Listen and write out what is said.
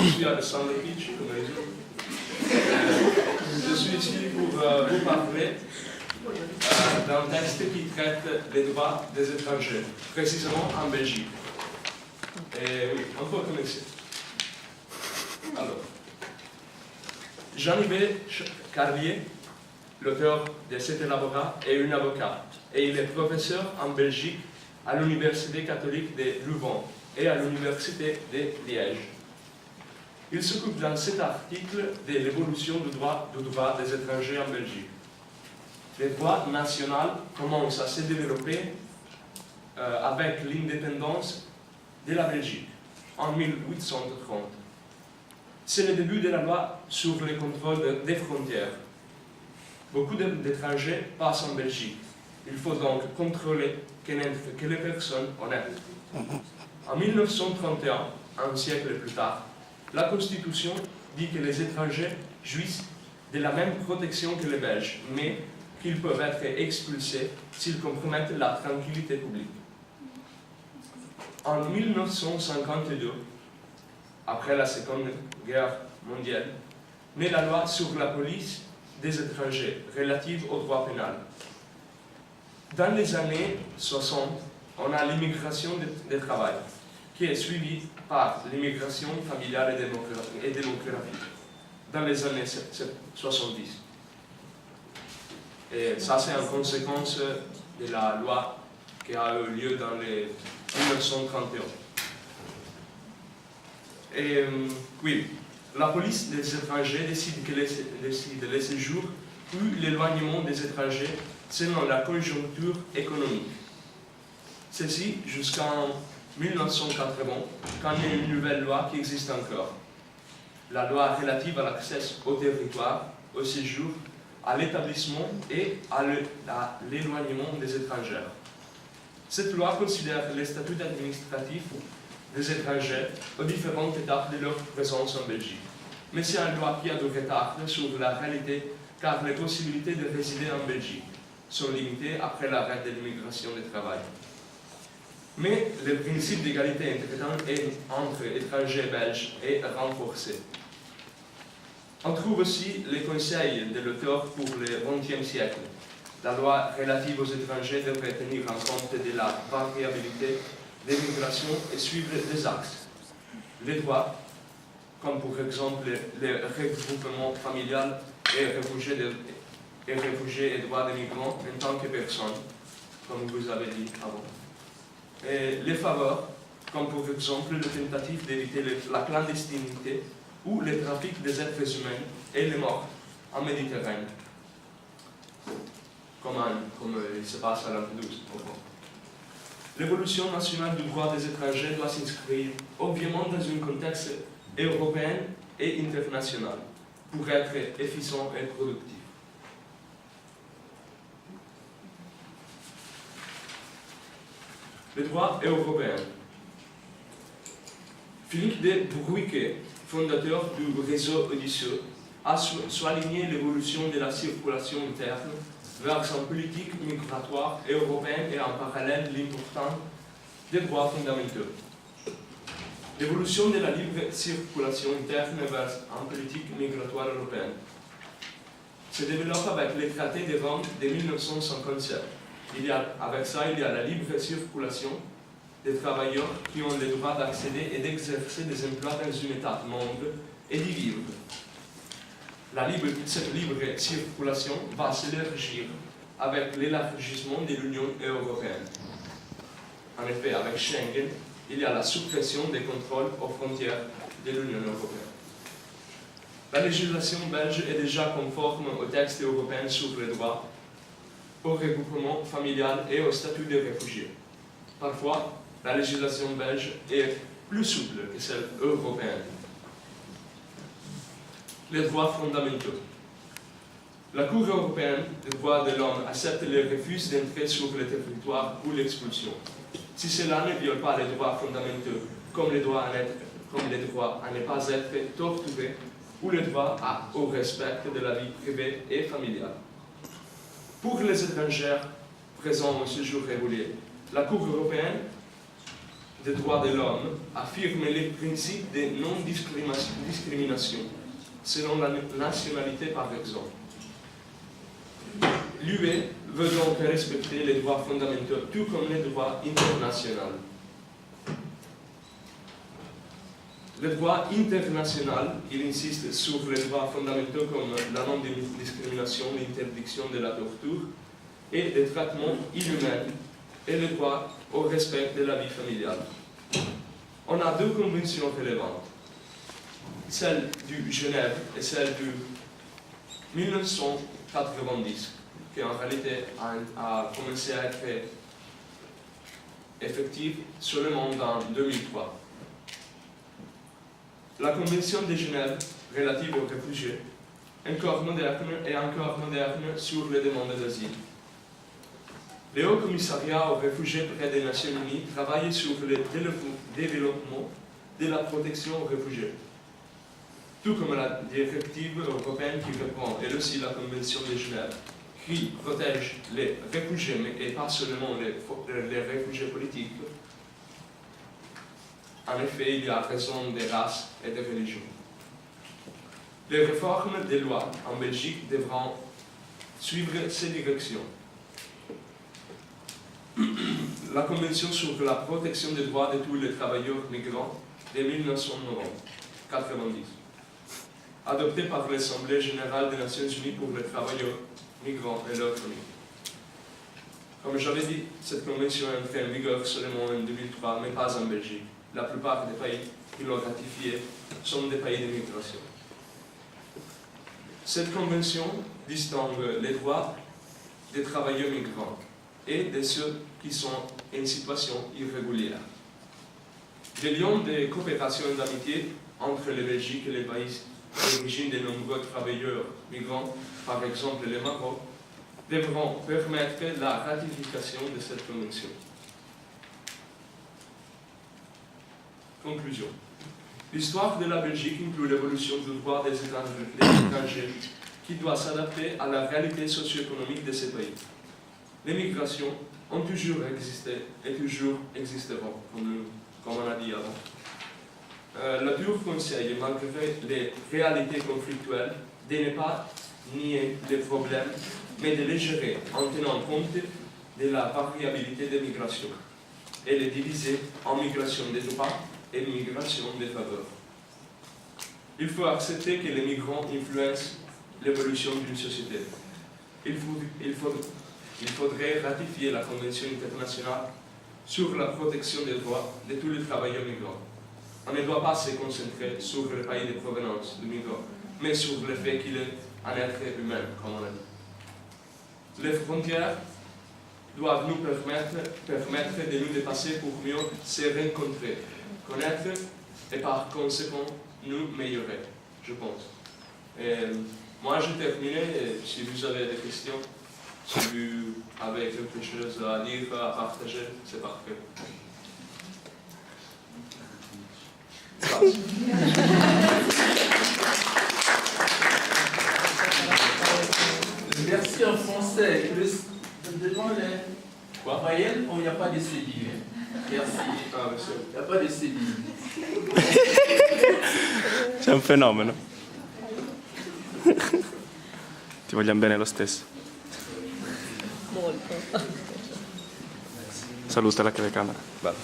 Je suis Alessandro Picci, comme les autres. Je suis ici pour vous parler d'un texte qui traite les droits des étrangers, précisément en Belgique. Et oui, on peut commencer. Alors, Jean-Yves Carlier, l'auteur de cet élaborat, est un avocat et il est professeur en Belgique à l'Université catholique de Louvain et à l'Université de Liège. Il s'occupe dans cet article de l'évolution du droit des étrangers en Belgique. Le droit national commence à se développer avec l'indépendance de la Belgique en 1830. C'est le début de la loi sur le contrôle des frontières. Beaucoup d'étrangers passent en Belgique. Il faut donc contrôler que les personnes honnêtes. En 1931, un siècle plus tard, la Constitution dit que les étrangers jouissent de la même protection que les Belges, mais qu'ils peuvent être expulsés s'ils compromettent la tranquillité publique. En 1952, après la Seconde Guerre mondiale, naît la loi sur la police des étrangers relative au droit pénal. Dans les années 60, on a l'immigration de travail, qui est suivie par l'immigration familiale et démographique dans les années 70. Et ça, c'est en conséquence de la loi qui a eu lieu dans les 1931. Et oui, la police des étrangers décide le séjour ou l'éloignement des étrangers selon la conjoncture économique. Ceci jusqu'en 1980, quand il y a une nouvelle loi qui existe encore. La loi relative à l'accès au territoire, au séjour, à l'établissement et à l'éloignement des étrangers. Cette loi considère les statuts administratifs des étrangers aux différentes étapes de leur présence en Belgique. Mais c'est une loi qui a du retard sur la réalité car les possibilités de résider en Belgique sont limitées après l'arrêt de l'immigration du travail. Mais le principe d'égalité entre étrangers belges est renforcé. On trouve aussi les conseils de l'auteur pour le XXe siècle. La loi relative aux étrangers devrait tenir en compte de la variabilité des migrations et suivre des axes. Les droits, comme par exemple le regroupement familial et réfugiés et droits des migrants en tant que personnes, comme vous avez dit avant. Et les faveurs, comme par exemple la tentative d'éviter la clandestinité ou le trafic des êtres humains et les morts en Méditerranée, comme il se passe à Lampedusa. L'évolution nationale du droit des étrangers doit s'inscrire obviamente dans un contexte européen et international pour être efficient et productif. Le droit européen. Philippe de Bruicke, fondateur du réseau Odyssée, a souligné l'évolution de la circulation interne vers une politique migratoire européenne et en parallèle l'importance des droits fondamentaux. L'évolution de la libre circulation interne vers une politique migratoire européenne se développe avec le traité de Rome de 1957. Avec ça, il y a la libre circulation des travailleurs qui ont le droit d'accéder et d'exercer des emplois dans un État membre et d'y vivre. Cette libre circulation va s'élargir avec l'élargissement de l'Union européenne. En effet, avec Schengen, il y a la suppression des contrôles aux frontières de l'Union européenne. La législation belge est déjà conforme au texte européen sur les droits, au regroupement familial et au statut des réfugiés. Parfois, la législation belge est plus souple que celle européenne. Les droits fondamentaux. La Cour européenne des droits de l'homme accepte les refus d'entrer sur le territoire ou l'expulsion, si cela ne viole pas les droits fondamentaux, comme le droit à ne pas être torturé ou le droit au respect de la vie privée et familiale. Pour les étrangers présents au séjour régulier, la Cour européenne des droits de l'homme affirme les principes de non-discrimination selon la nationalité par exemple. L'UE veut donc respecter les droits fondamentaux tout comme les droits internationaux. Le droit international, il insiste sur les droits fondamentaux comme la non-discrimination, l'interdiction de la torture et des traitements inhumains et le droit au respect de la vie familiale. On a deux conventions relevantes, celle du Genève et celle du 1990, qui en réalité a commencé à être effective seulement en 2003. La Convention de Genève relative aux réfugiés est encore moderne sur les demandes d'asile. Le Haut Commissariat aux réfugiés près des Nations Unies travaille sur le développement de la protection aux réfugiés, tout comme la directive européenne qui reprend, et aussi la Convention de Genève, qui protège les réfugiés, mais pas seulement les réfugiés politiques. En effet, il y a raison des races et des religions. Les réformes des lois en Belgique devront suivre ces directions. La Convention sur la protection des droits de tous les travailleurs migrants de 1990, adoptée par l'Assemblée générale des Nations Unies pour les travailleurs migrants et leurs familles. Comme j'avais dit, cette convention est entrée en vigueur seulement en 2003, mais pas en Belgique. La plupart des pays qui l'ont ratifiée sont des pays d'immigration. Cette convention distingue les droits des travailleurs migrants et de ceux qui sont en situation irrégulière. Les liens de coopération et d'amitié entre la Belgique et les pays d'origine de nombreux travailleurs migrants, par exemple le Maroc, devront permettre la ratification de cette convention. Conclusion. L'histoire de la Belgique inclut l'évolution du droit des étrangers qui doit s'adapter à la réalité socio-économique de ces pays. Les migrations ont toujours existé et toujours existeront, comme on a dit avant. La dure conseille, malgré les réalités conflictuelles, de ne pas nier les problèmes, mais de les gérer en tenant compte de la variabilité des migrations et les diviser en migration des droits et migration des faveurs. Il faut accepter que les migrants influencent l'évolution d'une société. Il faudrait ratifier la Convention internationale sur la protection des droits de tous les travailleurs migrants. On ne doit pas se concentrer sur le pays de provenance du migrant, mais sur le fait qu'il est un être humain, comme on a dit. Les frontières doivent nous permettre de nous dépasser pour mieux se rencontrer, connaître et par conséquent nous améliorer, je pense. Et moi, j'ai terminé. Si vous avez des questions, si vous avez quelque chose à dire, à partager, c'est parfait. Merci en français. Devant les voyelles, il n'y a pas de cédille. Merci. Il n'y a pas de cédille. Sei un fenomeno. Ti vogliamo bene lo stesso. Molto. Saluta la telecamera. Bello.